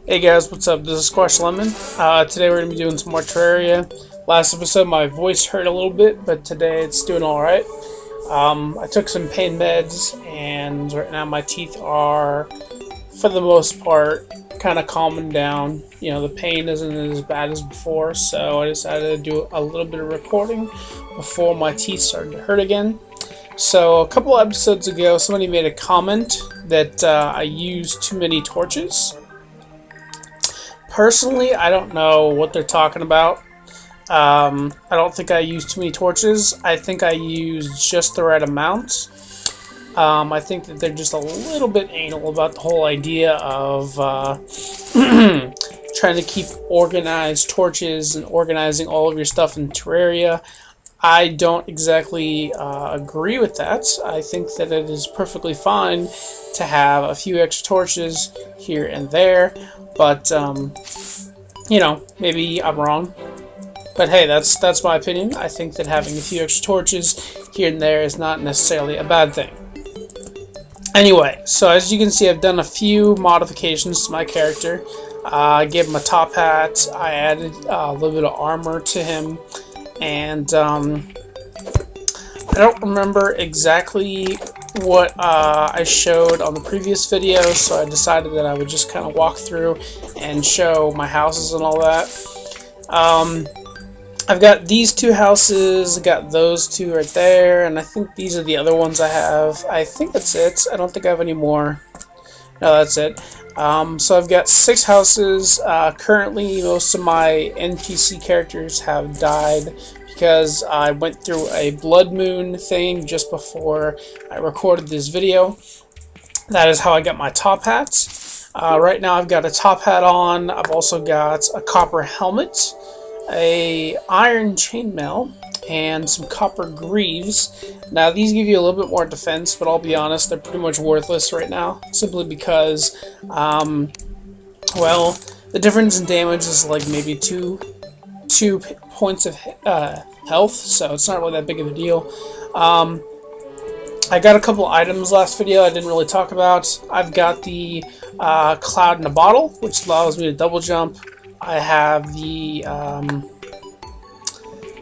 Hey guys, what's up? This is Squash Lemon. Today we're going to be doing some more Terraria. Last episode my voice hurt a little bit, but today it's doing alright. I took some pain meds, and right now my teeth are, for the most part, kind of calming down. You know, the pain isn't as bad as before, so I decided to do a little bit of recording before my teeth started to hurt again. So a couple episodes ago, somebody made a comment that I used too many torches. Personally, I don't know what they're talking about. I don't think I used too many torches. I think I used just the right amount. I think that they're just a little bit anal about the whole idea of trying to keep organized torches and organizing all of your stuff in Terraria. I don't exactly agree with that. I think that it is perfectly fine to have a few extra torches here and there, but you know, maybe I'm wrong. But hey, that's my opinion. I think that having a few extra torches here and there is not necessarily a bad thing. Anyway, so as you can see, I've done a few modifications to my character. I gave him a top hat. I added a little bit of armor to him. And I don't remember exactly what I showed on the previous video, so I decided that I would just kind of walk through and show my houses and all that. I've got these two houses, I got those two right there, and I think these are the other ones I have. I think that's it. I don't think I have any more. No, that's it. So I've got 6 houses. Currently, most of my NPC characters have died because I went through a blood moon thing just before I recorded this video. That is how I got my top hat. Right now I've got a top hat on. I've also got a copper helmet, a iron chainmail, and some copper greaves. Now these give you a little bit more defense, but I'll be honest, they're pretty much worthless right now, simply because well, the difference in damage is like maybe two points of health, so it's not really that big of a deal. I got a couple items last video I didn't really talk about. I've got the cloud in a bottle, which allows me to double jump. I have the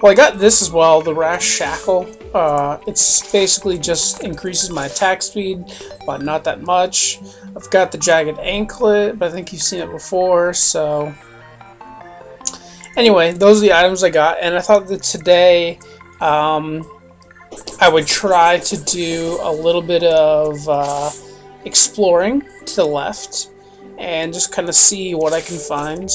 well, I got this as well, the Rash Shackle. It's basically just increases my attack speed, but not that much. I've got the Jagged Anklet, but I think you've seen it before, so... Anyway, those are the items I got, and I thought that today I would try to do a little bit of exploring to the left, and just kind of see what I can find.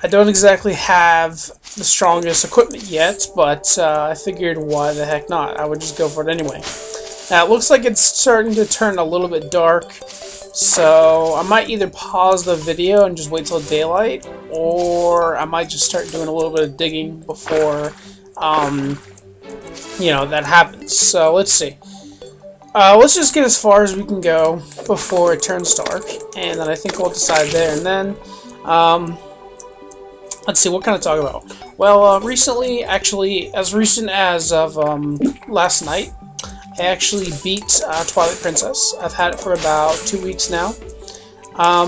I don't exactly have the strongest equipment yet, but I figured why the heck not? I would just go for it anyway. Now it looks like it's starting to turn a little bit dark, so I might either pause the video and just wait till daylight, or I might just start doing a little bit of digging before you know, that happens. So let's see. Let's just get as far as we can go before it turns dark, and then I think we'll decide there. And then let's see, what can I talk about? Well, recently, actually, as recent as of last night, I actually beat Twilight Princess. I've had it for about 2 weeks now. I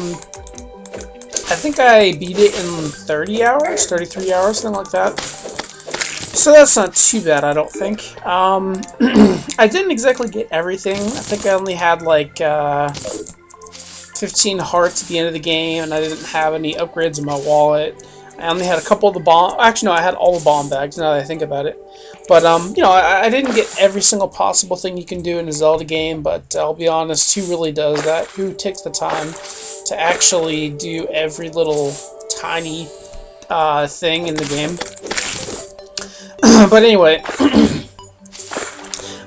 think I beat it in 30 hours, 33 hours, something like that. So that's not too bad, I don't think. I didn't exactly get everything. I think I only had like 15 hearts at the end of the game, and I didn't have any upgrades in my wallet. I only had a couple of the bomb... Actually, no, I had all the bomb bags, now that I think about it. But, you know, I didn't get every single possible thing you can do in a Zelda game, but I'll be honest, who really does that? Who takes the time to actually do every little tiny thing in the game? But anyway,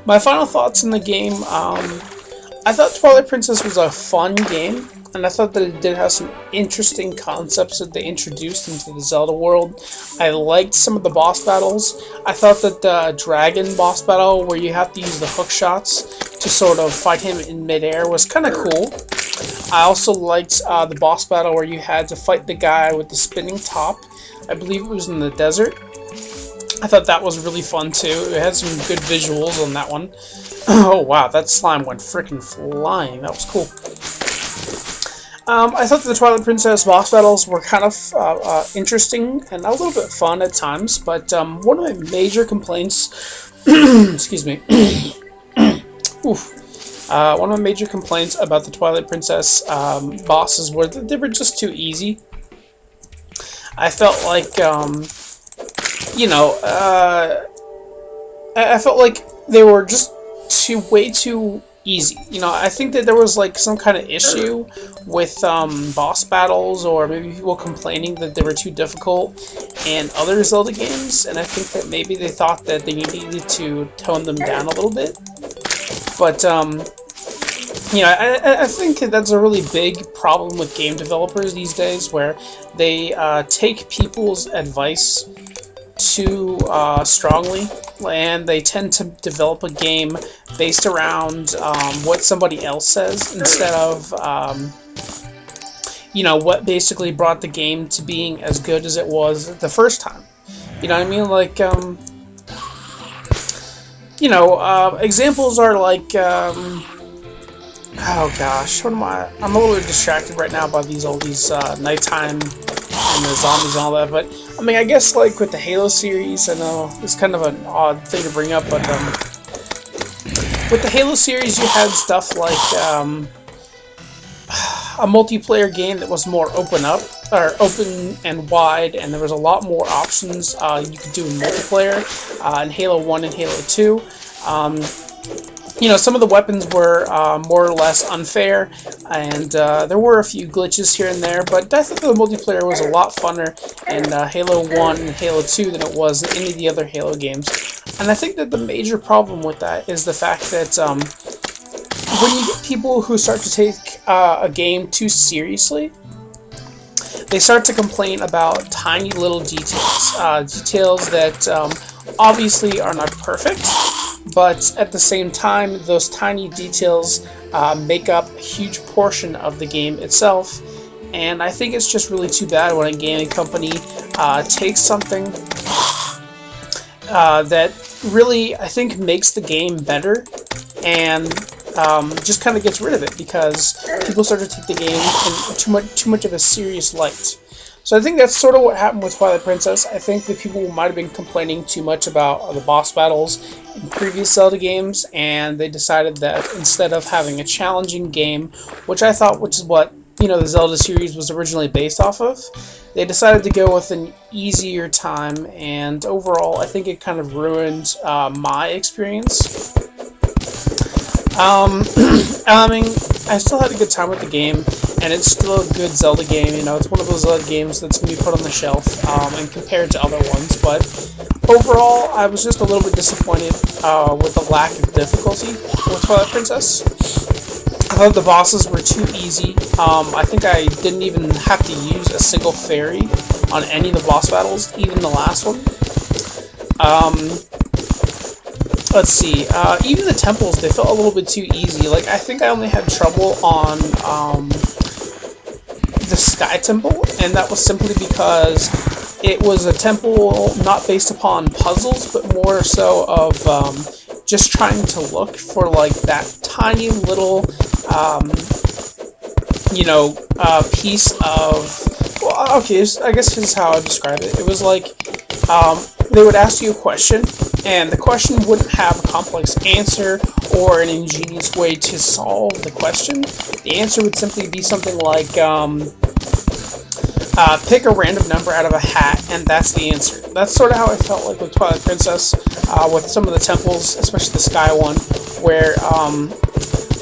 my final thoughts in the game, I thought Twilight Princess was a fun game. And I thought that it did have some interesting concepts that they introduced into the Zelda world. I liked some of the boss battles. I thought that the dragon boss battle, where you have to use the hook shots to sort of fight him in midair, was kind of cool. I also liked the boss battle where you had to fight the guy with the spinning top. I believe it was in the desert. I thought that was really fun too. It had some good visuals on that one. Oh wow, that slime went freaking flying. That was cool. I thought the Twilight Princess boss battles were kind of interesting and a little bit fun at times, but one of my major complaints, excuse me, one of my major complaints about the Twilight Princess bosses were that they were just too easy. I felt like, I felt like they were just way too easy. I think that there was like some kind of issue with boss battles, or maybe people complaining that they were too difficult in other Zelda games, and I think that maybe they thought that they needed to tone them down a little bit. But I think that's a really big problem with game developers these days, where they take people's advice too strongly, and they tend to develop a game based around what somebody else says, instead of what basically brought the game to being as good as it was the first time. You know what I mean? Like, examples are like, oh gosh, what am I? I'm a little bit distracted right now by all these nighttime and the zombies and all that, but I mean, I guess like with the Halo series, I know it's kind of an odd thing to bring up, but with the Halo series, you had stuff like a multiplayer game that was more open and wide, and there was a lot more options you could do in multiplayer in Halo 1 and Halo 2. Some of the weapons were more or less unfair, and there were a few glitches here and there, but I think the multiplayer was a lot funner in Halo 1 and Halo 2 than it was in any of the other Halo games. And I think that the major problem with that is the fact that when you get people who start to take a game too seriously, they start to complain about tiny little details. Details that obviously are not perfect, but at the same time, those tiny details make up a huge portion of the game itself. And I think it's just really too bad when a gaming company takes something that really, I think, makes the game better, and just kind of gets rid of it because people start to take the game in too much of a serious light. So I think that's sort of what happened with Twilight Princess. I think that people might have been complaining too much about the boss battles in previous Zelda games, and they decided that instead of having a challenging game, which is what the Zelda series was originally based off of, they decided to go with an easier time, and overall I think it kind of ruined my experience. I mean, I still had a good time with the game, and it's still a good Zelda game. It's one of those Zelda games that's going to be put on the shelf and compared to other ones, but overall, I was just a little bit disappointed with the lack of difficulty with Twilight Princess. I thought the bosses were too easy. I think I didn't even have to use a single fairy on any of the boss battles, even the last one. Let's see, even the temples, they felt a little bit too easy. Like, I think I only had trouble on the Sky Temple, and that was simply because it was a temple not based upon puzzles, but more so of just trying to look for, like, that tiny little, piece of... Well, okay, I guess this is how I describe it. It was like, they would ask you a question, and the question wouldn't have a complex answer or an ingenious way to solve the question. The answer would simply be something like, pick a random number out of a hat, and that's the answer. That's sort of how I felt like with Twilight Princess, with some of the temples, especially the Sky one, where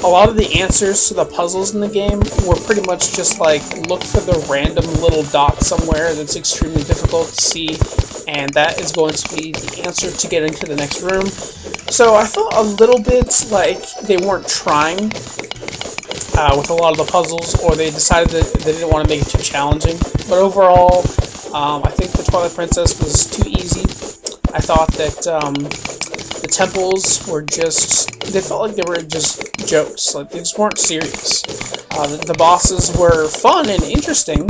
a lot of the answers to the puzzles in the game were pretty much just like, look for the random little dot somewhere that's extremely difficult to see, and that is going to be the answer to get into the next room. So I felt a little bit like they weren't trying with a lot of the puzzles, or they decided that they didn't want to make it too challenging. But overall, I think the Twilight Princess was too easy. I thought that the temples were they felt like they were just jokes, like they just weren't serious. The bosses were fun and interesting,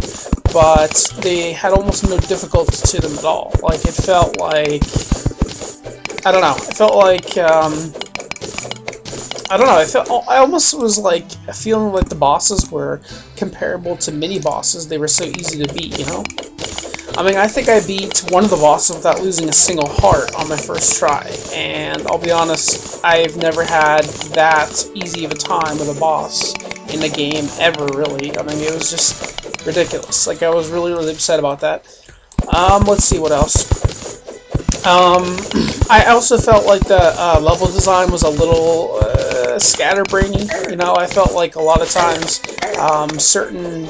but they had almost no difficulty to them at all. Like, it felt like, I don't know, it felt like I don't know. I almost was like feeling like the bosses were comparable to mini bosses. They were so easy to beat, you know. I mean, I think I beat one of the bosses without losing a single heart on my first try, and I'll be honest, I've never had that easy of a time with a boss in a game ever, really. I mean, it was just ridiculous. Like, I was really, really upset about that. Let's see what else. I also felt like the level design was a little scatterbrainy. You know, I felt like a lot of times certain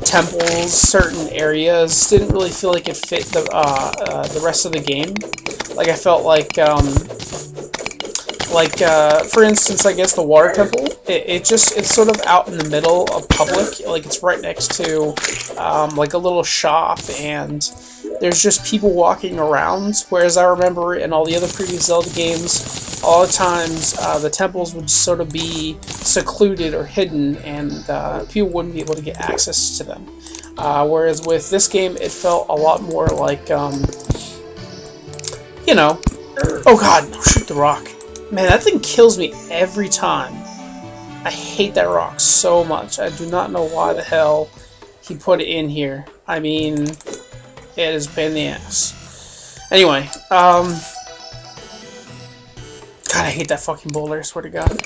temples, certain areas didn't really feel like it fit the rest of the game. Like, I felt like for instance, I guess the water temple, it's sort of out in the middle of public. Like, it's right next to like a little shop, and there's just people walking around. Whereas I remember in all the other previous Zelda games, a lot of times the temples would sort of be secluded or hidden, and people wouldn't be able to get access to them. Whereas with this game, it felt a lot more like, you know, oh god, shoot the rock. Man, that thing kills me every time. I hate that rock so much. I do not know why the hell he put it in here. I mean, it has been the ass. Anyway, God, I hate that fucking boulder, I swear to God.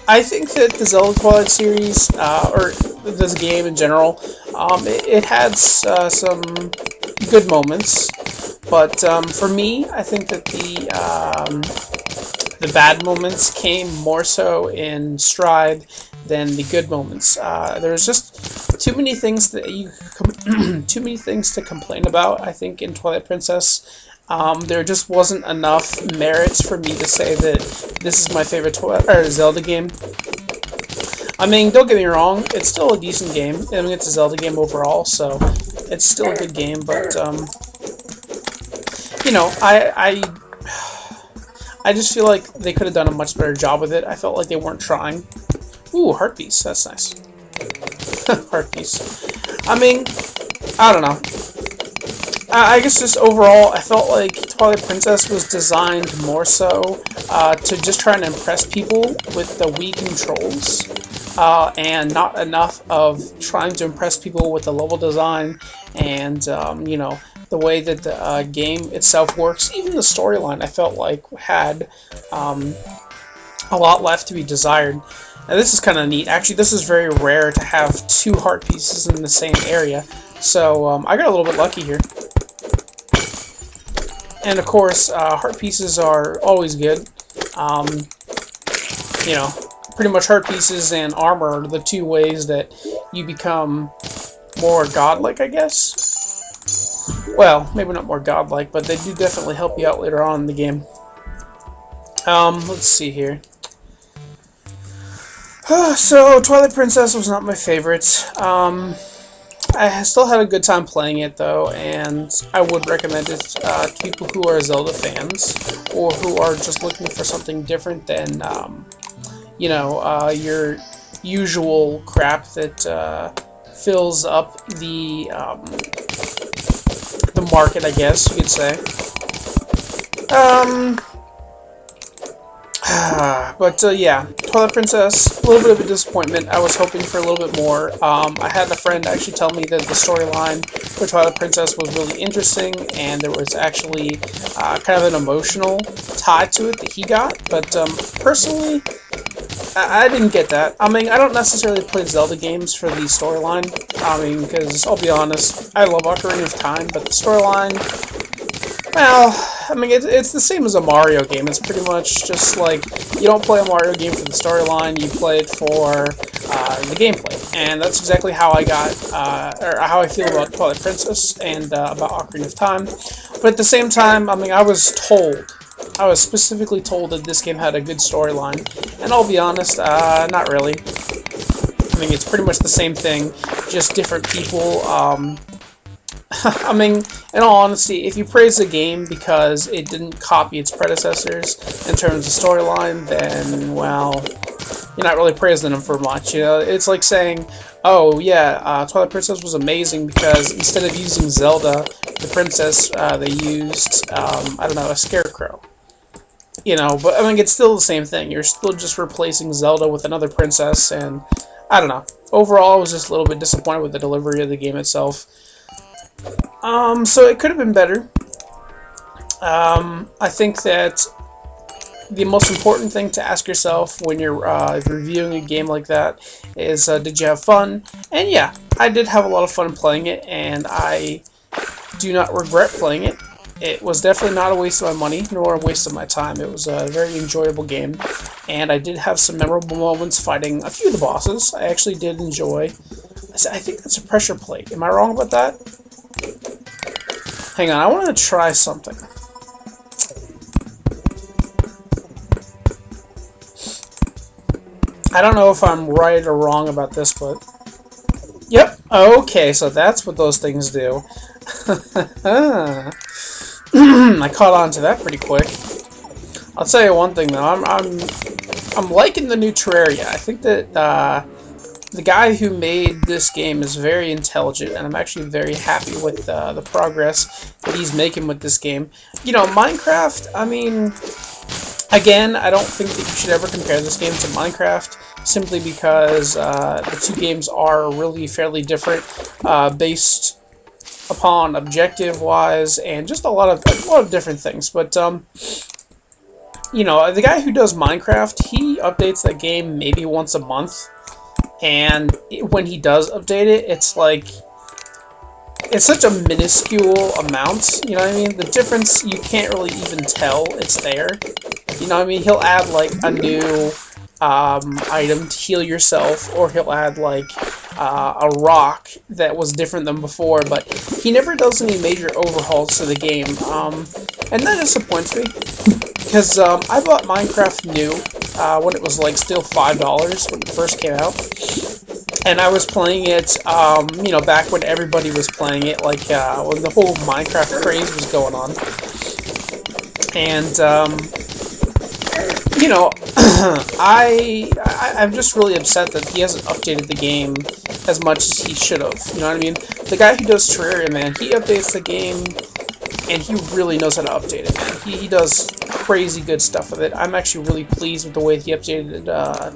I think that the Zelda Twilight series, or this game in general, it had some good moments, but for me, I think that the bad moments came more so in Stride than the good moments. There was just too many things that too many things to complain about, I think, in Twilight Princess. There just wasn't enough merits for me to say that this is my favorite Zelda game. I mean, don't get me wrong, it's still a decent game. I mean, it's a Zelda game overall, so it's still a good game, but, you know, I just feel like they could have done a much better job with it. I felt like they weren't trying. Ooh, heart piece, that's nice. Heart piece. I mean, I don't know. I guess just overall, I felt like Twilight Princess was designed more so to just try and impress people with the Wii controls, and not enough of trying to impress people with the level design and, you know, the way that the game itself works. Even the storyline, I felt like, had a lot left to be desired. Now, this is kind of neat. Actually, this is very rare to have two heart pieces in the same area, so I got a little bit lucky here. And of course, heart pieces are always good. You know, pretty much heart pieces and armor are the two ways that you become more godlike, I guess. Well, maybe not more godlike, but they do definitely help you out later on in the game. Let's see here. So, Twilight Princess was not my favorite. I still had a good time playing it, though, and I would recommend it to people who are Zelda fans, or who are just looking for something different than, you know, your usual crap that fills up the market, I guess you could say. But yeah, Twilight Princess, a little bit of a disappointment. I was hoping for a little bit more. I had a friend actually tell me that the storyline for Twilight Princess was really interesting, and there was actually kind of an emotional tie to it that he got. But personally, I didn't get that. I mean, I don't necessarily play Zelda games for the storyline. I mean, because I'll be honest, I love Ocarina of Time, but the storyline, well, I mean, it's the same as a Mario game. It's pretty much just like, you don't play a Mario game for the storyline, you play it for the gameplay. And that's exactly how I got, or how I feel about Twilight Princess and about Ocarina of Time. But at the same time, I mean, I was specifically told that this game had a good storyline. And I'll be honest, not really. I mean, it's pretty much the same thing, just different people. I mean, in all honesty, if you praise a game because it didn't copy its predecessors in terms of storyline, then, well, you're not really praising them for much. You know, it's like saying, oh yeah, Twilight Princess was amazing because instead of using Zelda, the princess, they used, I don't know, a scarecrow. You know, but I mean, it's still the same thing. You're still just replacing Zelda with another princess, and I don't know. Overall, I was just a little bit disappointed with the delivery of the game itself. So it could have been better. I think that the most important thing to ask yourself when you're reviewing a game like that is, did you have fun? And yeah, I did have a lot of fun playing it, and I do not regret playing it. It was definitely not a waste of my money, nor a waste of my time. It was a very enjoyable game, and I did have some memorable moments fighting a few of the bosses. I actually did enjoy. I think that's a pressure plate. Am I wrong about that? Hang on, I want to try something. I don't know if I'm right or wrong about this, but... Yep, okay, so that's what those things do. I caught on to that pretty quick. I'll tell you one thing though, I'm liking the new Terraria. I think that the guy who made this game is very intelligent, and I'm actually very happy with the progress that he's making with this game. You know, Minecraft, I mean, again, I don't think that you should ever compare this game to Minecraft, simply because the two games are really fairly different, based upon objective-wise and just a lot of different things. But you know, the guy who does Minecraft, he updates that game maybe once a month, and when he does update it, it's like, it's such a minuscule amount, you know what I mean? The difference, you can't really even tell it's there. You know what I mean? He'll add like a new item to heal yourself, or he'll add like a rock that was different than before, but he never does any major overhauls to the game, and that disappoints me, because I bought Minecraft new when it was like still $5 when it first came out, and I was playing it, you know, back when everybody was playing it, like when the whole Minecraft craze was going on, and you know, I'm just really upset that he hasn't updated the game as much as he should have. You know what I mean? The guy who does Terraria, man, he updates the game, and he really knows how to update it, man. He does crazy good stuff with it. I'm actually really pleased with the way he updated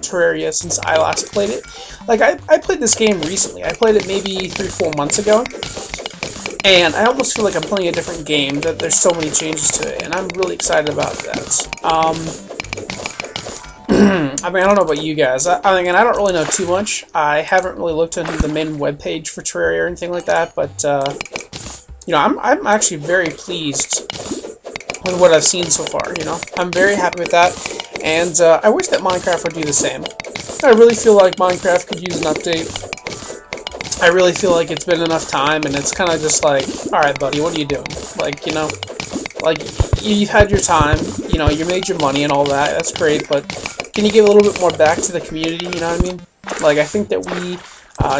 Terraria since I last played it. Like, I played this game recently. I played it maybe 3-4 months ago, and I almost feel like I'm playing a different game, that there's so many changes to it, and I'm really excited about that. I mean, I don't know about you guys. I mean, I don't really know too much. I haven't really looked into the main webpage for Terraria or anything like that, but, you know, I'm actually very pleased with what I've seen so far, you know? I'm very happy with that, and I wish that Minecraft would do the same. I really feel like Minecraft could use an update. I really feel like it's been enough time, and it's kind of just like, alright, buddy, what are you doing? Like, you know, like, you've had your time, you know, you made your money and all that, that's great, but can you give a little bit more back to the community, you know what I mean? Like, I think that we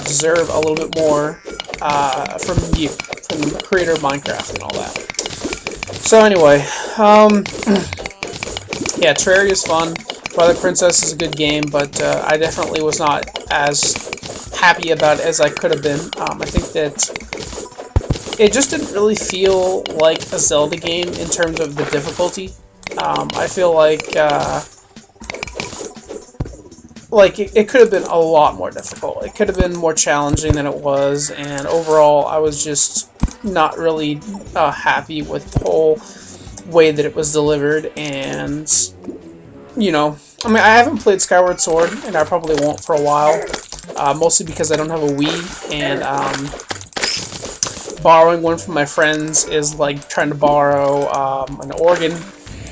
deserve a little bit more from you, from the creator of Minecraft and all that. So anyway, yeah, Terraria is fun. Twilight Princess is a good game, but I definitely was not as happy about it as I could have been. I think that it just didn't really feel like a Zelda game in terms of the difficulty. I feel like it could have been a lot more difficult. It could have been more challenging than it was, and overall I was just not really happy with the whole way that it was delivered. And, you know, I mean, I haven't played Skyward Sword, and I probably won't for a while, mostly because I don't have a Wii, and borrowing one from my friends is like trying to borrow an organ.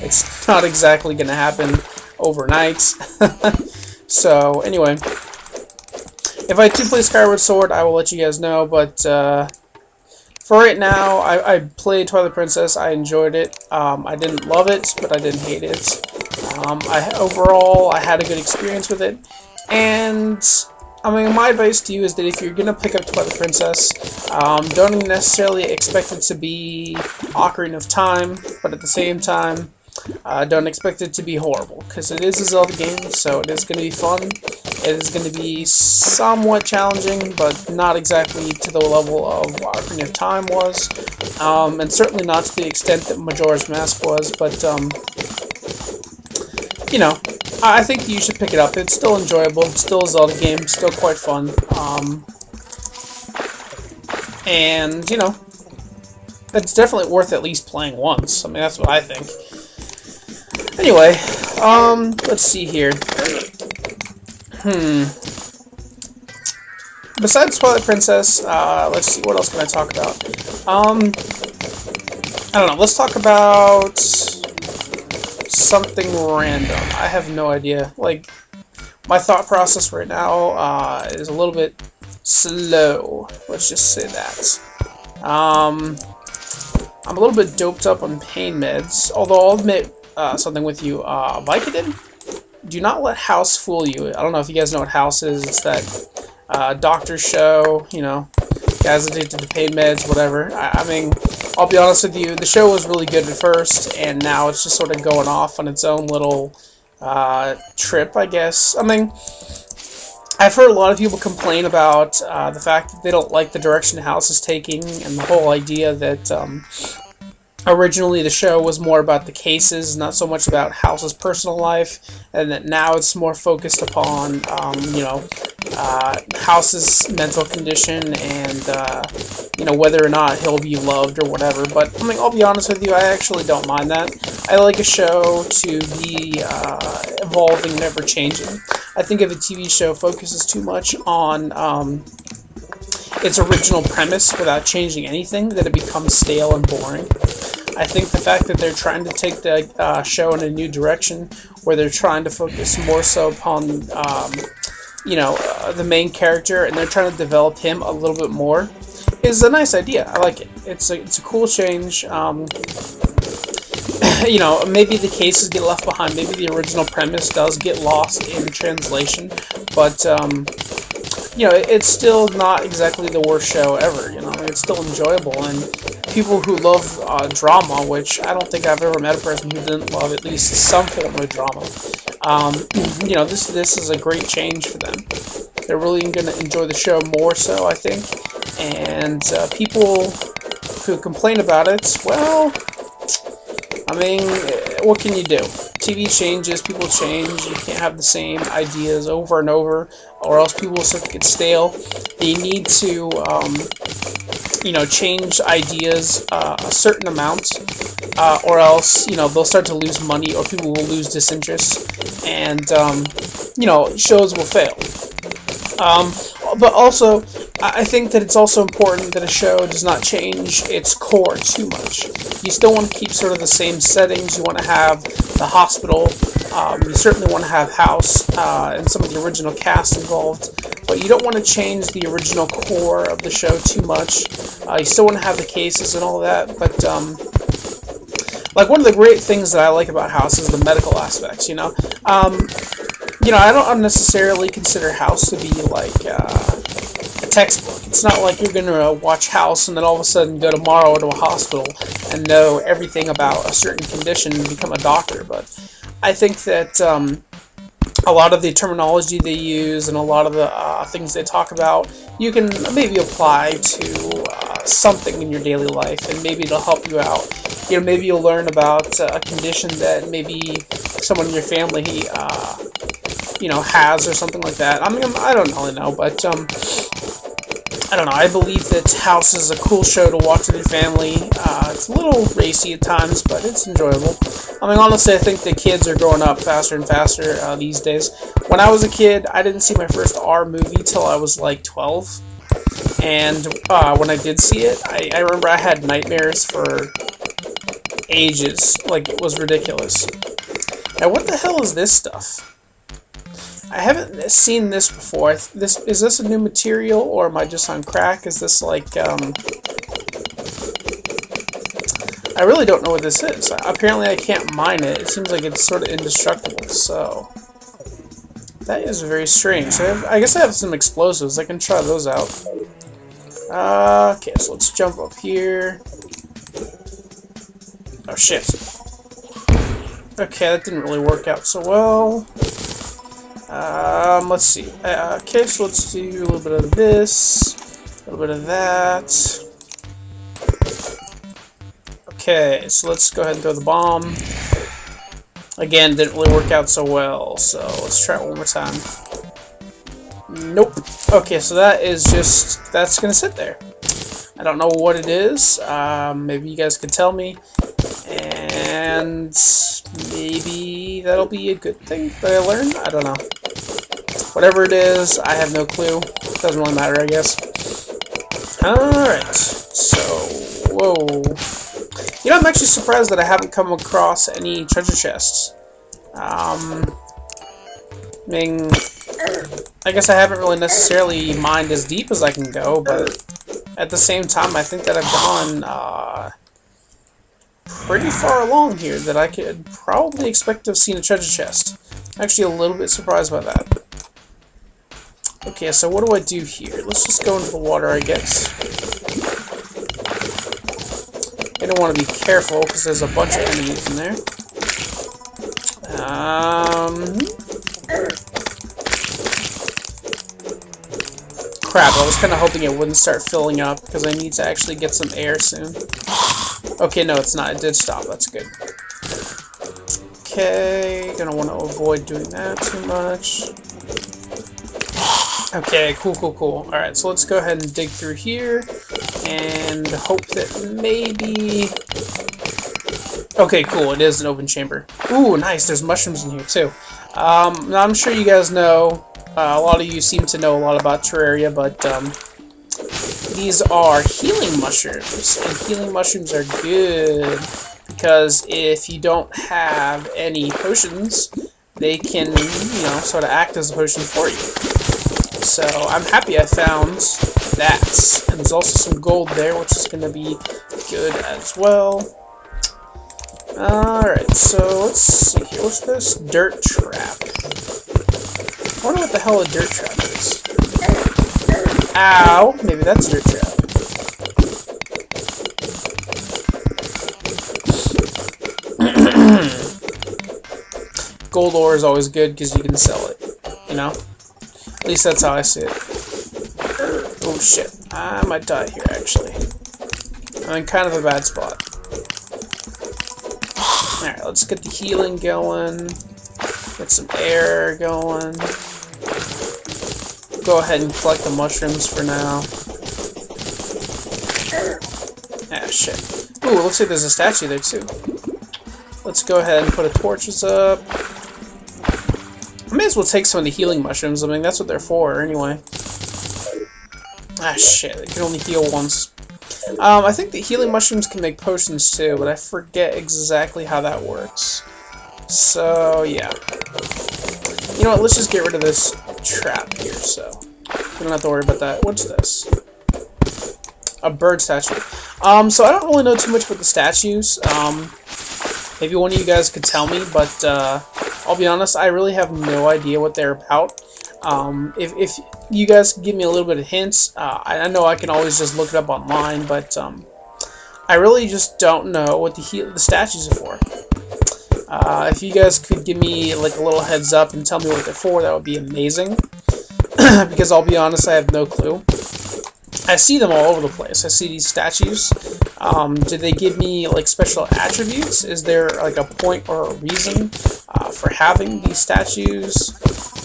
It's not exactly going to happen overnight. So, anyway, if I do play Skyward Sword, I will let you guys know, but for right now, I played Twilight Princess. I enjoyed it. I didn't love it, but I didn't hate it. Overall, I had a good experience with it, and I mean, my advice to you is that if you're going to pick up Twilight Princess, don't necessarily expect it to be Ocarina of Time, but at the same time, don't expect it to be horrible, because it is a Zelda game, so it is going to be fun. It is going to be somewhat challenging, but not exactly to the level of what Ocarina of Time was, and certainly not to the extent that Majora's Mask was, but you know, I think you should pick it up. It's still enjoyable. It's still a Zelda game. Still quite fun. And, you know, it's definitely worth at least playing once. I mean, that's what I think. Anyway, let's see here. Besides Twilight Princess, let's see, what else can I talk about? I don't know, let's talk about something random. I have no idea. Like, my thought process right now is a little bit slow. Let's just say that. I'm a little bit doped up on pain meds, although I'll admit something with you. Vicodin, do not let House fool you. I don't know if you guys know what House is. It's that doctor show, you know, guys addicted to pain meds, whatever. I mean, I'll be honest with you, the show was really good at first, and now it's just sort of going off on its own little trip, I guess. I mean, I've heard a lot of people complain about the fact that they don't like the direction House is taking, and the whole idea that originally the show was more about the cases, not so much about House's personal life, and that now it's more focused upon, you know, House's mental condition and, you know, whether or not he'll be loved or whatever. But, I mean, I'll be honest with you, I actually don't mind that. I like a show to be evolving and ever changing. I think if a TV show focuses too much on its original premise without changing anything, that it becomes stale and boring. I think the fact that they're trying to take the show in a new direction, where they're trying to focus more so upon, you know, the main character, and they're trying to develop him a little bit more, is a nice idea. I like it. It's a cool change. You know, maybe the cases get left behind. Maybe the original premise does get lost in translation, but you know, it's still not exactly the worst show ever. You know, I mean, it's still enjoyable, and people who love drama, which I don't think I've ever met a person who didn't love at least some form of drama. You know, this is a great change for them. They're really going to enjoy the show more so, I think. And people who complain about it, well, I mean, what can you do? TV changes, people change, you can't have the same ideas over and over, or else people will start to get stale. They need to, you know, change ideas a certain amount, or else, you know, they'll start to lose money, or people will lose disinterest, and, you know, shows will fail. But also, I think that it's also important that a show does not change its core too much. You still want to keep sort of the same settings. You want to have the hospital. You certainly want to have House and some of the original cast involved. But you don't want to change the original core of the show too much. You still want to have the cases and all that. But, like, one of the great things that I like about House is the medical aspects, you know? You know, I don't necessarily consider House to be, like, a textbook. It's not like you're going to watch House and then all of a sudden go tomorrow to a hospital and know everything about a certain condition and become a doctor. But I think that a lot of the terminology they use and a lot of the things they talk about, you can maybe apply to something in your daily life, and maybe it'll help you out. You know, maybe you'll learn about a condition that maybe someone in your family you know, has, or something like that. I mean, I don't really know, but I don't know. I believe that House is a cool show to watch with your family. It's a little racy at times, but it's enjoyable. I mean, honestly, I think the kids are growing up faster and faster these days. When I was a kid, I didn't see my first R movie till I was like 12. And when I did see it, I remember I had nightmares for ages. Like, it was ridiculous. Now, what the hell is this stuff? I haven't seen this before. Is this a new material, or am I just on crack? Is this like, I really don't know what this is. Apparently I can't mine it. It seems like it's sort of indestructible, so that is very strange. So I guess I have some explosives. I can try those out. Okay, so let's jump up here. Oh, shit. Okay, that didn't really work out so well. Let's see. Okay, so let's do a little bit of this, a little bit of that. Okay, so let's go ahead and throw the bomb. Again, didn't really work out so well, so let's try it one more time. Nope. Okay, so that is just, that's gonna sit there. I don't know what it is. Maybe you guys could tell me, and maybe that'll be a good thing that I learned. I don't know. Whatever it is, I have no clue. Doesn't really matter, I guess. Alright, so, whoa. You know, I'm actually surprised that I haven't come across any treasure chests. I mean, I guess I haven't really necessarily mined as deep as I can go, but at the same time, I think that I've gone pretty far along here that I could probably expect to have seen a treasure chest. I'm actually a little bit surprised by that. Okay, so what do I do here? Let's just go into the water, I guess. I don't want to be careful because there's a bunch of enemies in there. Crap, I was kind of hoping it wouldn't start filling up because I need to actually get some air soon. Okay, no, it's not. It did stop. That's good. Okay, gonna want to avoid doing that too much. Okay, cool. Alright, so let's go ahead and dig through here and hope that maybe... Okay, cool, it is an open chamber. Ooh, nice, there's mushrooms in here too. Now I'm sure you guys know, a lot of you seem to know a lot about Terraria, but these are healing mushrooms, and healing mushrooms are good because if you don't have any potions, they can, you know, sort of act as a potion for you. So I'm happy I found that, and there's also some gold there, which is going to be good as well. Alright, so let's see here. What's this? Dirt trap. I wonder what the hell a dirt trap is. Ow! Maybe that's a dirt trap. Gold ore is always good because you can sell it, you know? At least that's how I see it. Oh shit. I might die here, actually. I'm in kind of a bad spot. Alright, let's get the healing going. Get some air going. Go ahead and collect the mushrooms for now. Ah, shit. Ooh, it looks like there's a statue there, too. Let's go ahead and put the torches up. I may as well take some of the healing mushrooms. I mean, that's what they're for, anyway. Ah, shit. They can only heal once. I think the healing mushrooms can make potions too, but I forget exactly how that works. So, yeah. You know what, let's just get rid of this trap here, so we don't have to worry about that. What's this? A bird statue. So I don't really know too much about the statues. Maybe one of you guys could tell me, but I'll be honest, I really have no idea what they're about. If you guys can give me a little bit of hints, I know I can always just look it up online, but I really just don't know what the statues are for. If you guys could give me like a little heads up and tell me what they're for, that would be amazing. Because I'll be honest, I have no clue. I see them all over the place. I see these statues. Do they give me like special attributes? Is there like a point or a reason for having these statues?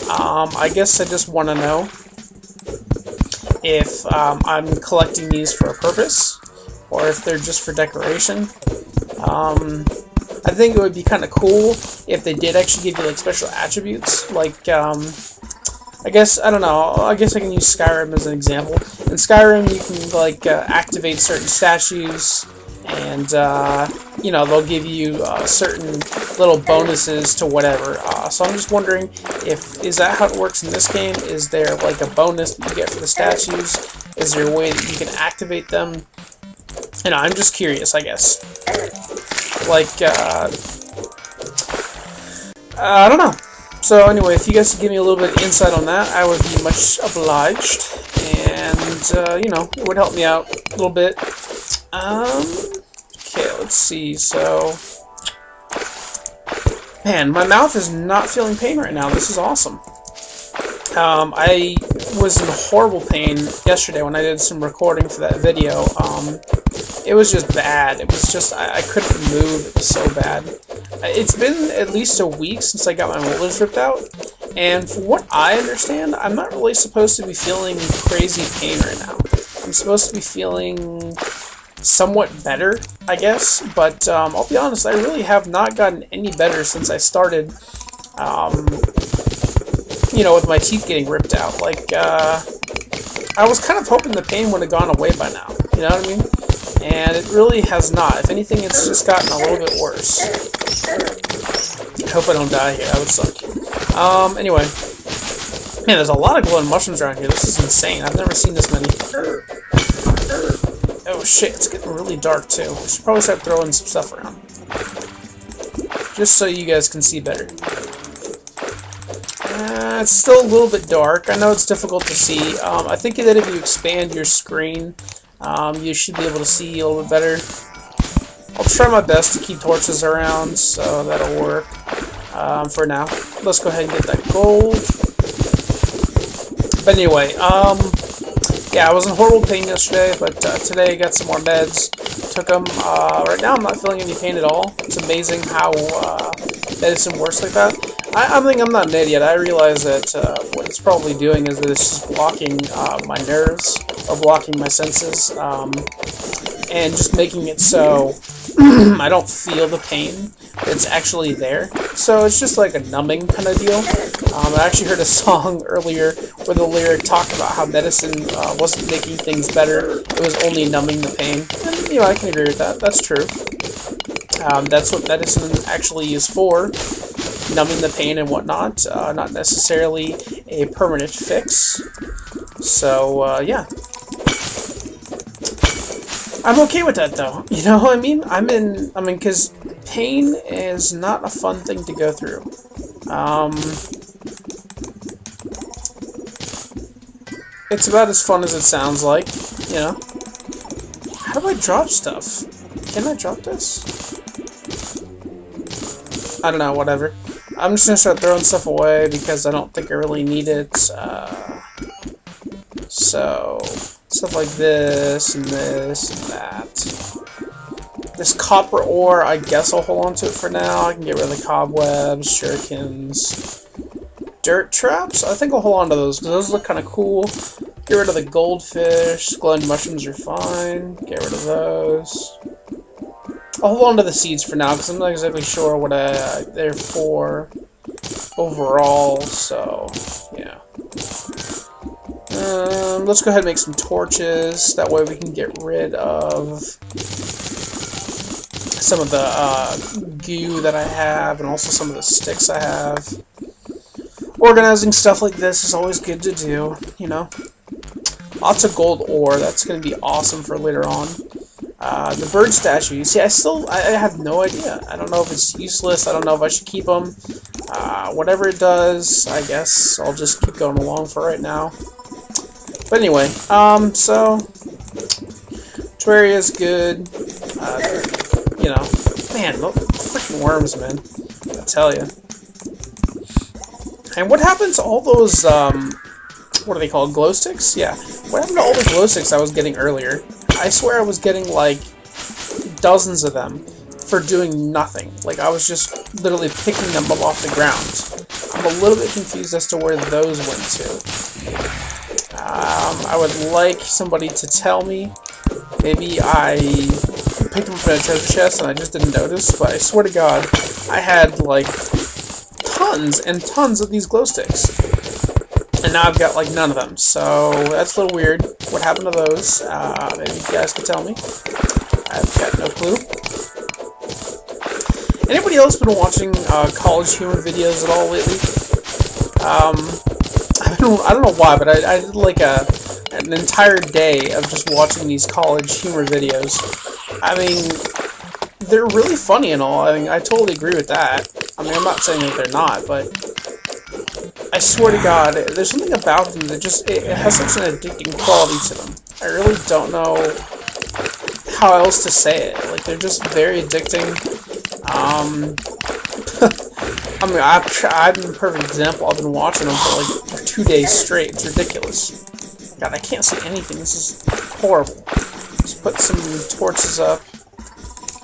I guess I just want to know if I'm collecting these for a purpose or if they're just for decoration. I think it would be kind of cool if they did actually give you like special attributes, like I guess, I don't know, I guess I can use Skyrim as an example. In Skyrim, you can like activate certain statues, and you know, they'll give you certain little bonuses to whatever. So I'm just wondering, is that how it works in this game? Is there like a bonus that you get for the statues? Is there a way that you can activate them? You know, I'm just curious, I guess. Like, I don't know. So anyway, if you guys could give me a little bit of insight on that, I would be much obliged. And, you know, it would help me out a little bit. Okay, let's see. So, man, my mouth is not feeling pain right now. This is awesome. I was in horrible pain yesterday when I did some recording for that video. It was just bad. It was just, I couldn't move. It was so bad. It's been at least a week since I got my molars ripped out, and from what I understand, I'm not really supposed to be feeling crazy pain right now. I'm supposed to be feeling somewhat better, I guess, but I'll be honest, I really have not gotten any better since I started, you know, with my teeth getting ripped out. Like, I was kind of hoping the pain would have gone away by now, you know what I mean? And it really has not. If anything, it's just gotten a little bit worse. I hope I don't die here. That would suck. Anyway. Man, there's a lot of glowing mushrooms around here. This is insane. I've never seen this many. Oh shit, it's getting really dark too. I should probably start throwing some stuff around. Just so you guys can see better. It's still a little bit dark. I know it's difficult to see. I think that if you expand your screen, you should be able to see a little bit better. I'll try my best to keep torches around, so that'll work for now. Let's go ahead and get that gold. But anyway, yeah, I was in horrible pain yesterday, but today I got some more meds. Took them. Right now I'm not feeling any pain at all. It's amazing how medicine works like that. I think I'm not an idiot. I realize that what it's probably doing is that it's just blocking my nerves, or blocking my senses, and just making it so I don't feel the pain that's actually there. So it's just like a numbing kind of deal. I actually heard a song earlier where the lyric talked about how medicine wasn't making things better, it was only numbing the pain. And, you know, I can agree with that. That's true. That's what medicine actually is for, numbing the pain and whatnot, not necessarily a permanent fix. So, yeah. I'm okay with that, though. You know what I mean? I mean, because pain is not a fun thing to go through. It's about as fun as it sounds like, you know? How do I drop stuff? Can I drop this? I don't know, whatever. I'm just gonna start throwing stuff away because I don't think I really need it. So, stuff like this and this and that. This copper ore, I guess I'll hold on to it for now. I can get rid of the cobwebs, shurikens. Dirt traps? I think I'll hold on to those because those look kind of cool. Get rid of the goldfish. Glowing mushrooms are fine. Get rid of those. I'll hold on to the seeds for now because I'm not exactly sure what they're for overall. So, yeah. Let's go ahead and make some torches. That way we can get rid of some of the goo that I have and also some of the sticks I have. Organizing stuff like this is always good to do, you know. Lots of gold ore. That's going to be awesome for later on. The bird statues. See, I have no idea. I don't know if it's useless. I don't know if I should keep them. Whatever it does, I guess I'll just keep going along for right now. But anyway, so Terraria is good. You know, man, freaking worms, man. I tell you. And what happens to all those, what are they called, glow sticks? Yeah. What happened to all the glow sticks I was getting earlier? I swear I was getting, like, dozens of them for doing nothing. Like, I was just literally picking them up off the ground. I'm a little bit confused as to where those went to. I would like somebody to tell me. Maybe I picked them up in a treasure chest and I just didn't notice, but I swear to God, I had, like, tons and tons of these glow sticks. And now I've got, like, none of them. So, that's a little weird. What happened to those? Maybe you guys could tell me. I've got no clue. Anybody else been watching college humor videos at all lately? I don't know why, but I did, like, an entire day of just watching these college humor videos. I mean, they're really funny and all. I mean, I totally agree with that. I mean, I'm not saying that they're not, but I swear to God, there's something about them that just, it has such an addicting quality to them. I really don't know how else to say it. Like, they're just very addicting. I mean, I've been a perfect example. I've been watching them for like 2 days straight. It's ridiculous. God, I can't see anything. This is horrible. Let's put some torches up.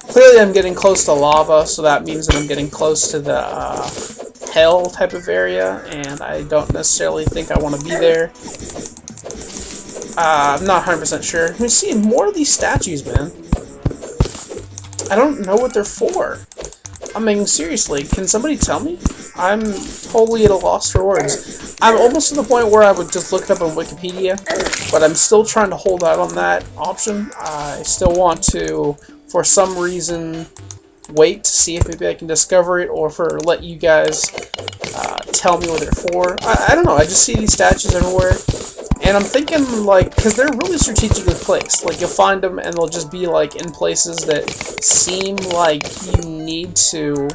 Clearly I'm getting close to lava, so that means that I'm getting close to the hell type of area, and I don't necessarily think I want to be there. I'm not 100% sure. I'm seeing more of these statues, man. I don't know what they're for. I mean, seriously, can somebody tell me? I'm totally at a loss for words. I'm almost to the point where I would just look it up on Wikipedia, but I'm still trying to hold out on that option. I still want to, for some reason, wait to see if maybe I can discover it, or for let you guys tell me what they're for. I don't know, I just see these statues everywhere, and I'm thinking, like, because they're really strategically placed. Like, you'll find them, and they'll just be, like, in places that seem like you need to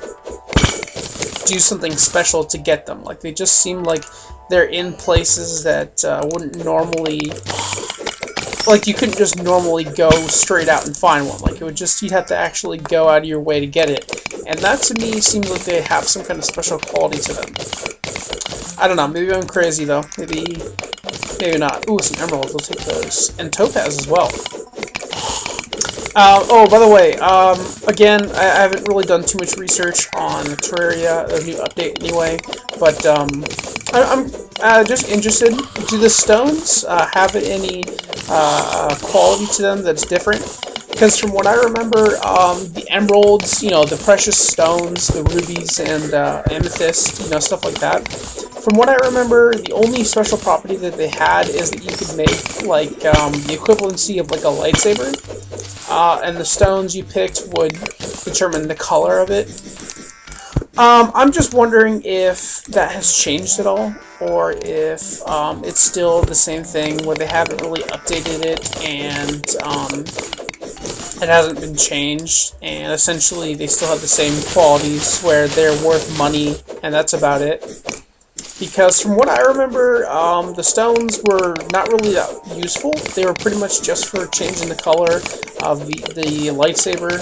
do something special to get them. Like, they just seem like they're in places that wouldn't normally... Like, you couldn't just normally go straight out and find one. Like, it would just... You'd have to actually go out of your way to get it. And that, to me, seems like they have some kind of special quality to them. I don't know. Maybe I'm crazy, though. Maybe not. Ooh, some emeralds. We'll take those. And topaz as well. Oh, by the way, again, I haven't really done too much research on Terraria, a new update anyway, but I'm just interested. Do the stones have any quality to them that's different? Because from what I remember, the emeralds, you know, the precious stones, the rubies and amethyst, you know, stuff like that. From what I remember, the only special property that they had is that you could make, like, the equivalency of, like, a lightsaber. And the stones you picked would determine the color of it. I'm just wondering if that has changed at all, or if it's still the same thing where they haven't really updated it, and it hasn't been changed, and essentially they still have the same qualities where they're worth money, and that's about it. Because from what I remember, the stones were not really that useful. They were pretty much just for changing the color of the lightsaber,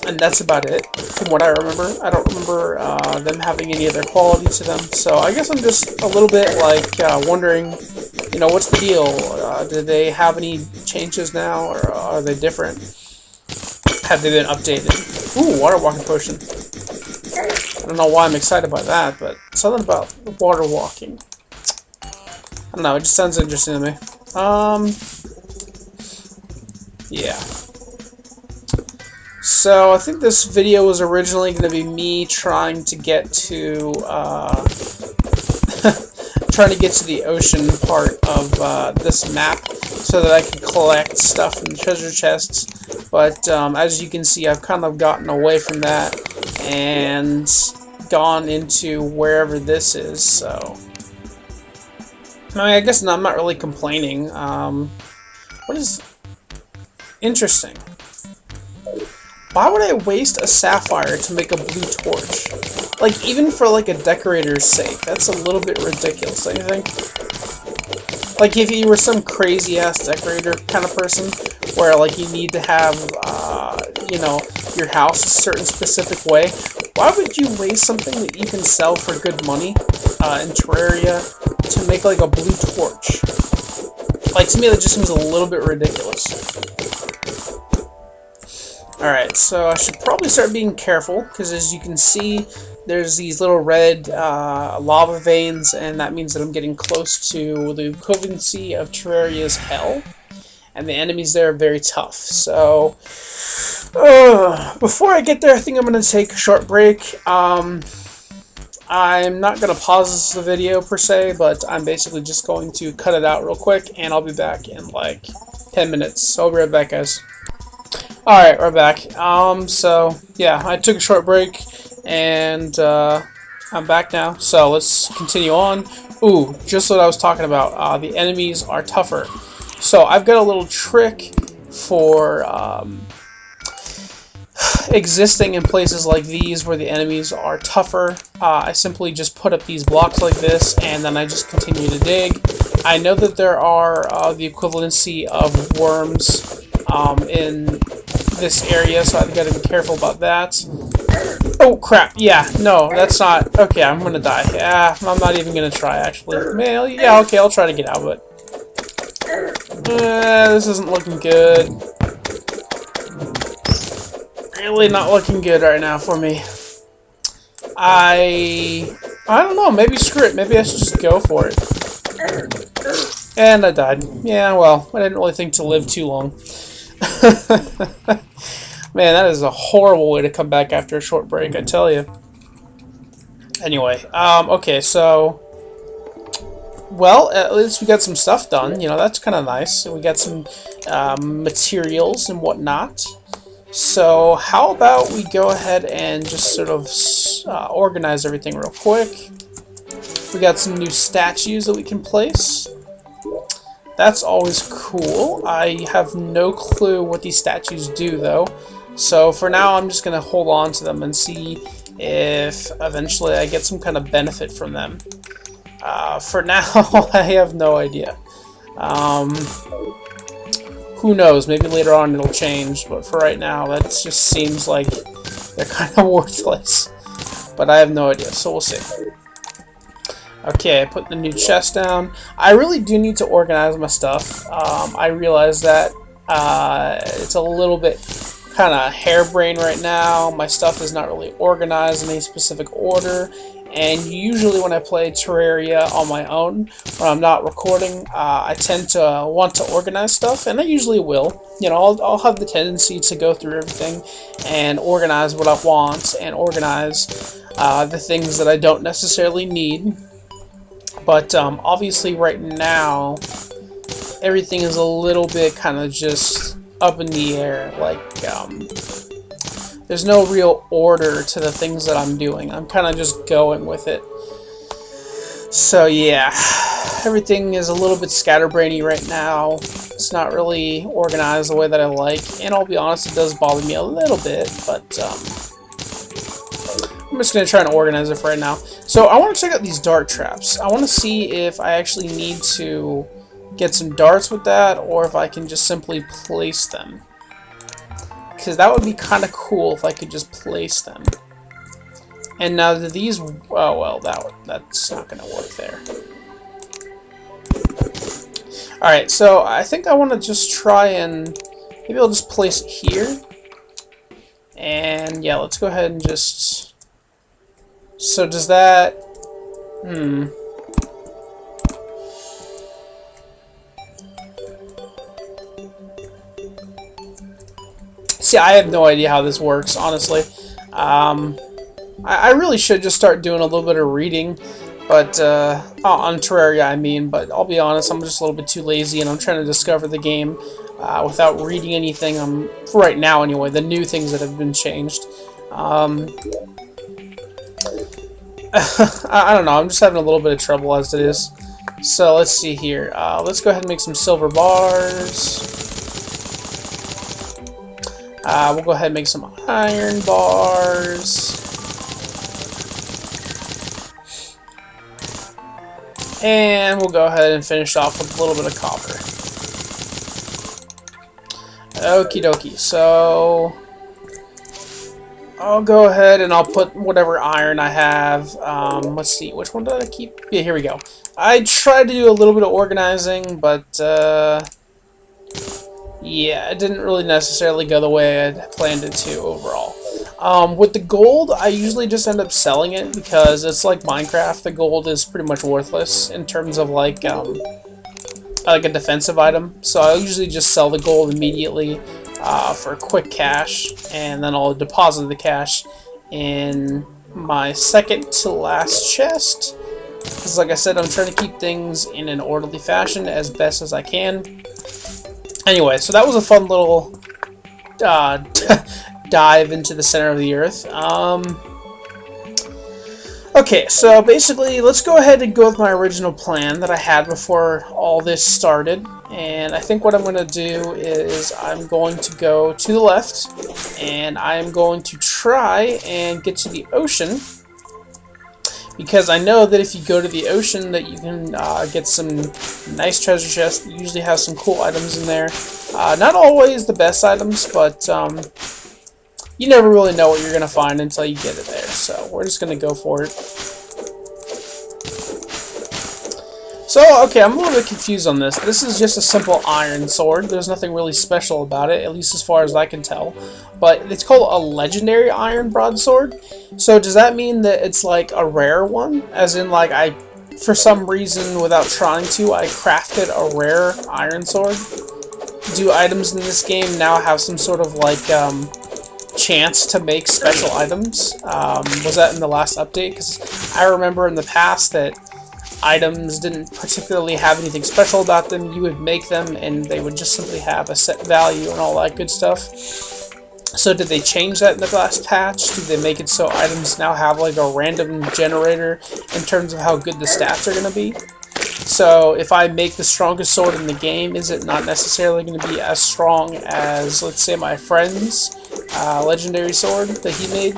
and that's about it, from what I remember. I don't remember them having any other quality to them, so I guess I'm just a little bit, like, wondering, you know, what's the deal? Do they have any changes now, or are they different? Have they been updated? Ooh, water walking potion. I don't know why I'm excited by that, but something about water walking. I don't know, it just sounds interesting to me. Yeah. So, I think this video was originally going to be me trying to get to, trying to get to the ocean part of this map so that I could collect stuff in the treasure chests. But as you can see, I've kind of gotten away from that and gone into wherever this is, so... I mean, I guess I'm not really complaining. What is... Interesting. Why would I waste a sapphire to make a blue torch? Like, even for, like, a decorator's sake, that's a little bit ridiculous, don't you think? Like, if you were some crazy-ass decorator kind of person, where, like, you need to have, you know, your house a certain specific way, why would you waste something that you can sell for good money in Terraria to make, like, a blue torch? Like, to me, that just seems a little bit ridiculous. Alright, so I should probably start being careful, because as you can see, there's these little red lava veins, and that means that I'm getting close to the equivalency of Terraria's hell, and the enemies there are very tough. So, before I get there, I think I'm going to take a short break. I'm not going to pause the video per se, but I'm basically just going to cut it out real quick, and I'll be back in like 10 minutes. So I'll be right back, guys. Alright, we're back. So, yeah, I took a short break, and, I'm back now, so let's continue on. Ooh, just what I was talking about, the enemies are tougher. So, I've got a little trick for, existing in places like these where the enemies are tougher. I simply just put up these blocks like this, and then I just continue to dig. I know that there are, the equivalency of worms, in this area, so I've got to be careful about that. Oh crap, yeah, no, that's not, okay, I'm gonna die. Yeah, I'm not even gonna try, actually. Yeah, okay, I'll try to get out of it. This isn't looking good. Really not looking good right now for me. I don't know, maybe screw it. Maybe I should just go for it. And I died. Yeah, well, I didn't really think to live too long. Man, that is a horrible way to come back after a short break, I tell you. Anyway, okay, so... Well, at least we got some stuff done. You know, that's kind of nice. We got some materials and whatnot. So, how about we go ahead and just sort of organize everything real quick. We got some new statues that we can place. That's always cool. I have no clue what these statues do, though. So, for now, I'm just going to hold on to them and see if eventually I get some kind of benefit from them. For now, I have no idea. Who knows? Maybe later on it'll change, but for right now, that just seems like they're kind of worthless. But I have no idea, so we'll see. Okay, I put the new chest down. I really do need to organize my stuff. I realize that it's a little bit kind of harebrained right now. My stuff is not really organized in any specific order. And usually when I play Terraria on my own, when I'm not recording, I tend to want to organize stuff, and I usually will. You know, I'll have the tendency to go through everything and organize what I want and organize the things that I don't necessarily need. But obviously right now, everything is a little bit kind of just up in the air. Like, there's no real order to the things that I'm doing. I'm kind of just going with it. So yeah, everything is a little bit scatterbrainy right now. It's not really organized the way that I like, and I'll be honest, it does bother me a little bit, but I'm just going to try and organize it for right now. So I want to check out these dart traps. I want to see if I actually need to get some darts with that, or if I can just simply place them. Because that would be kind of cool if I could just place them. And now do these... Oh, well, that's not going to work there. Alright, so I think I want to just try and... Maybe I'll just place it here. And yeah, let's go ahead and just... So does that... See, I have no idea how this works, honestly. I really should just start doing a little bit of reading, but on Terraria, I mean. But I'll be honest, I'm just a little bit too lazy, and I'm trying to discover the game without reading anything. For right now, anyway, the new things that have been changed. I don't know. I'm just having a little bit of trouble as it is. So let's see here. Let's go ahead and make some silver bars. We'll go ahead and make some iron bars. And we'll go ahead and finish off with a little bit of copper. Okie dokie. So I'll go ahead and I'll put whatever iron I have. Let's see. Which one did I keep? Yeah, here we go. I tried to do a little bit of organizing, but yeah, it didn't really necessarily go the way I planned it to overall. With the gold, I usually just end up selling it because it's like Minecraft. The gold is pretty much worthless in terms of like a defensive item. So I usually just sell the gold immediately for quick cash, and then I'll deposit the cash in my second to last chest. Because like I said, I'm trying to keep things in an orderly fashion as best as I can. Anyway, so that was a fun little dive into the center of the earth. Okay, so basically, let's go ahead and go with my original plan that I had before all this started. And I think what I'm going to do is I'm going to go to the left, and I'm going to try and get to the ocean. Because I know that if you go to the ocean that you can get some nice treasure chests. You usually have some cool items in there. Not always the best items, but you never really know what you're going to find until you get it there. So we're just going to go for it. So, okay, I'm a little bit confused on this. This is just a simple iron sword. There's nothing really special about it, at least as far as I can tell. But it's called a legendary iron broadsword. So does that mean that it's like a rare one? As in, like, for some reason, without trying to, I crafted a rare iron sword? Do items in this game now have some sort of, like, chance to make special items? Was that in the last update? Because I remember in the past that items didn't particularly have anything special about them. You would make them and they would just simply have a set value and all that good stuff. So did they change that in the last patch? Did they make it so items now have like a random generator in terms of how good the stats are going to be? So if I make the strongest sword in the game, is it not necessarily going to be as strong as, let's say, my friend's legendary sword that he made?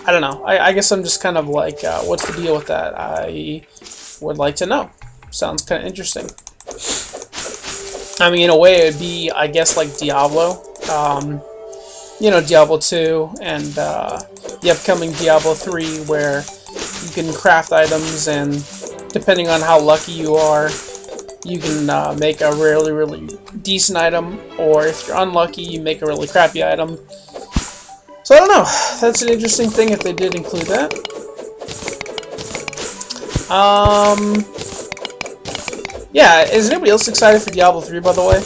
I don't know. I guess I'm just kind of like, what's the deal with that? I would like to know. Sounds kind of interesting. I mean, in a way, it would be, I guess, like Diablo. You know, Diablo 2 and the upcoming Diablo 3, where you can craft items, and depending on how lucky you are, you can make a really, really decent item, or if you're unlucky, you make a really crappy item. So I don't know. That's an interesting thing if they did include that. Yeah, is anybody else excited for Diablo 3, by the way?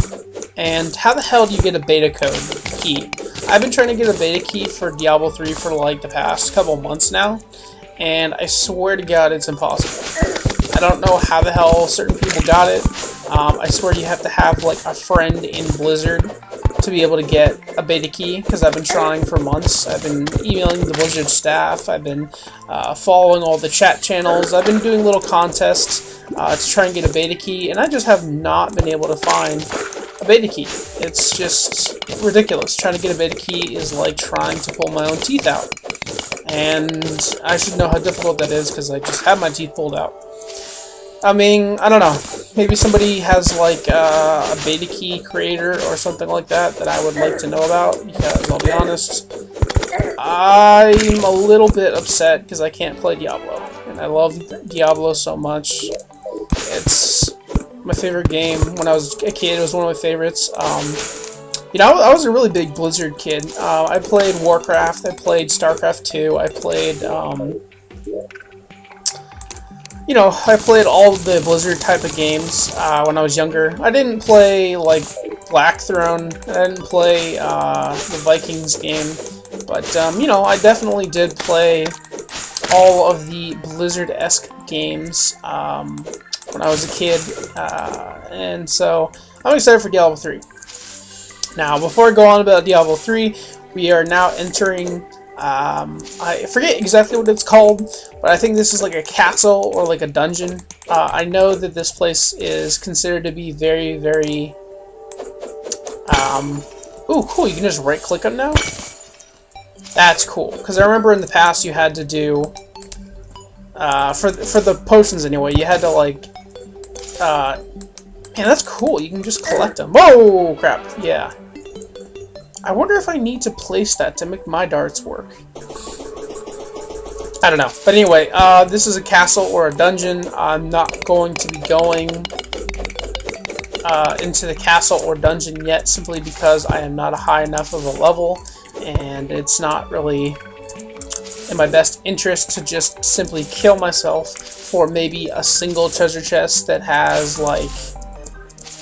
And how the hell do you get a beta code key? I've been trying to get a beta key for Diablo 3 for like the past couple months now, and I swear to God it's impossible. I don't know how the hell certain people got it. I swear you have to have like a friend in Blizzard to be able to get a beta key, because I've been trying for months. I've been emailing the Blizzard staff, I've been following all the chat channels, I've been doing little contests to try and get a beta key, and I just have not been able to find a beta key. It's just ridiculous. Trying to get a beta key is like trying to pull my own teeth out. And I should know how difficult that is, because I just have my teeth pulled out. I mean, I don't know. Maybe somebody has like a beta key creator or something like that I would like to know about, because I'll be honest, I'm a little bit upset because I can't play Diablo. And I love Diablo so much. It's my favorite game. When I was a kid, it was one of my favorites. You know, I was a really big Blizzard kid. I played Warcraft, I played StarCraft 2, I played, you know, I played all of the Blizzard type of games when I was younger. I didn't play, like, Blackthorn, I didn't play the Vikings game, but, you know, I definitely did play all of the Blizzard-esque games when I was a kid, and so I'm excited for Diablo 3. Now, before I go on about Diablo 3, we are now entering, I forget exactly what it's called, but I think this is like a castle or like a dungeon. I know that this place is considered to be very, very, ooh, cool, you can just right-click them now? That's cool, because I remember in the past you had to do, for the potions anyway, you had to like, man, that's cool, you can just collect them. Whoa, crap, yeah. I wonder if I need to place that to make my darts work. I don't know. But anyway, this is a castle or a dungeon. I'm not going to be going into the castle or dungeon yet, simply because I am not a high enough of a level, and it's not really in my best interest to just simply kill myself for maybe a single treasure chest that has, like,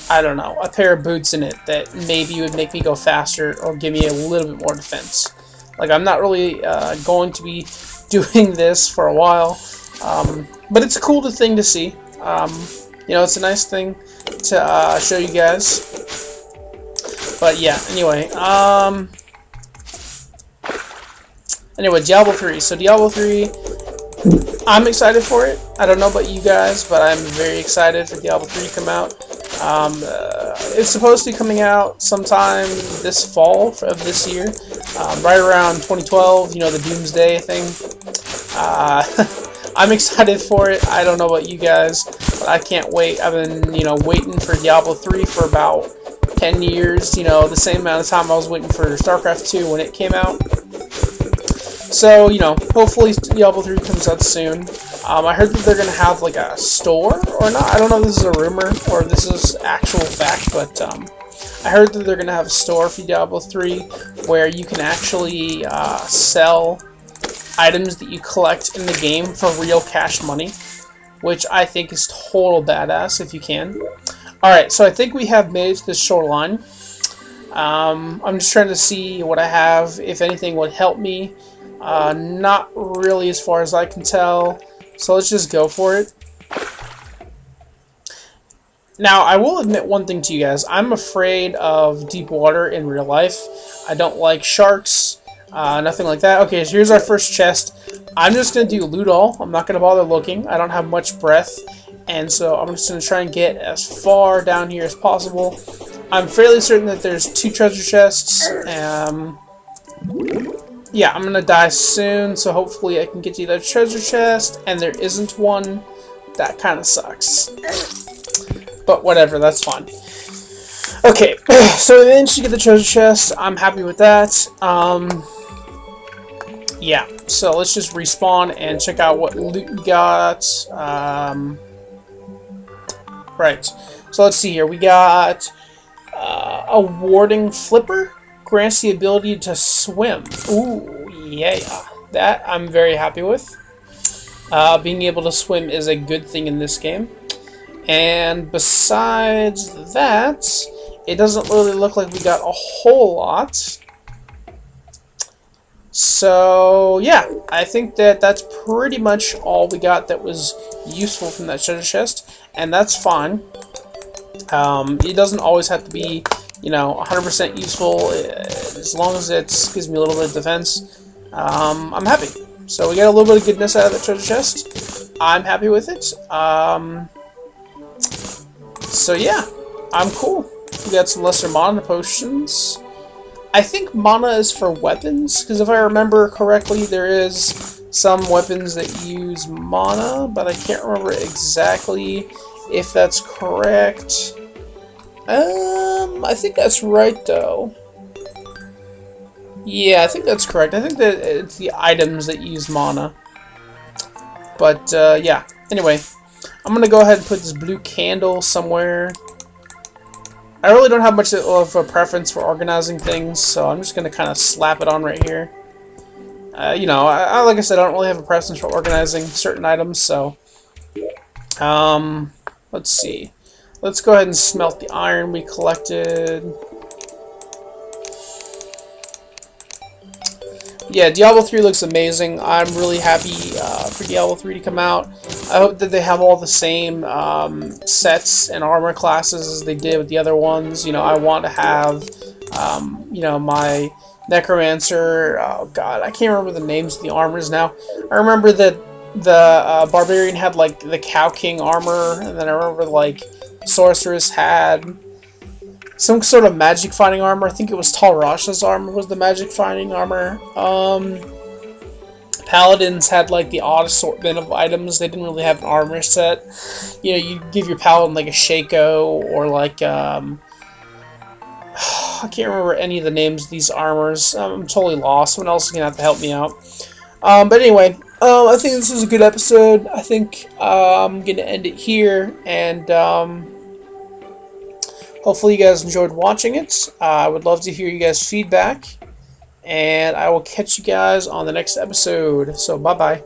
I don't know, a pair of boots in it that maybe would make me go faster or give me a little bit more defense. Like, I'm not really going to be doing this for a while, but it's a cool thing to see. You know, it's a nice thing to show you guys. But yeah, anyway, Diablo 3. So Diablo 3, I'm excited for it. I don't know about you guys, but I'm very excited for Diablo 3 to come out. It's supposed to be coming out sometime this fall of this year, right around 2012, you know, the Doomsday thing. I'm excited for it. I don't know about you guys, but I can't wait. I've been, you know, waiting for Diablo 3 for about 10 years, you know, the same amount of time I was waiting for StarCraft 2 when it came out. So, you know, hopefully Diablo 3 comes out soon. I heard that they're going to have like a store or not. I don't know if this is a rumor or if this is actual fact, but I heard that they're going to have a store for Diablo 3 where you can actually sell items that you collect in the game for real cash money, which I think is total badass if you can. Alright, so I think we have made it to the shoreline. I'm just trying to see what I have, if anything would help me. Not really as far as I can tell, so let's just go for it. Now, I will admit one thing to you guys. I'm afraid of deep water in real life. I don't like sharks, nothing like that. Okay, so here's our first chest. I'm just going to do loot all. I'm not going to bother looking. I don't have much breath, and so I'm just going to try and get as far down here as possible. I'm fairly certain that there's 2 treasure chests. Yeah, I'm going to die soon, so hopefully I can get to the treasure chest, and there isn't one. That kind of sucks. But whatever, that's fine. Okay, so we managed to get the treasure chest. I'm happy with that. Yeah, so let's just respawn and check out what loot we got. Right, so let's see here. We got a warding flipper. Grants the ability to swim. Ooh, yeah. That I'm very happy with. Being able to swim is a good thing in this game. And besides that, it doesn't really look like we got a whole lot. So, yeah, I think that that's pretty much all we got that was useful from that treasure chest, and that's fine. It doesn't always have to be, you know, 100% useful. As long as it gives me a little bit of defense, I'm happy. So we got a little bit of goodness out of the treasure chest. I'm happy with it. So yeah, I'm cool. We got some lesser mana potions. I think mana is for weapons, because if I remember correctly, there is some weapons that use mana, but I can't remember exactly if that's correct. I think that's right, though. Yeah, I think that's correct. I think that it's the items that use mana. But, yeah. Anyway, I'm going to go ahead and put this blue candle somewhere. I really don't have much of a preference for organizing things, so I'm just going to kind of slap it on right here. You know, like I said, I don't really have a preference for organizing certain items, so... let's see. Let's go ahead and smelt the iron we collected. Yeah, Diablo 3 looks amazing. I'm really happy for Diablo 3 to come out. I hope that they have all the same sets and armor classes as they did with the other ones. You know, I want to have, you know, my Necromancer. Oh god, I can't remember the names of the armors now. I remember that the Barbarian had, like, the Cow King armor, and then I remember, like, Sorceress had some sort of magic finding armor. I think it was Talrasha's armor was the magic finding armor. Paladins had like the odd assortment of items. They didn't really have an armor set. You know, you give your paladin like a Shaco or like I can't remember any of the names of these armors. I'm totally lost. Someone else is gonna have to help me out. But anyway, I think this is a good episode. I think I'm gonna end it here, and hopefully you guys enjoyed watching it. I would love to hear you guys' feedback. And I will catch you guys on the next episode. So, bye-bye.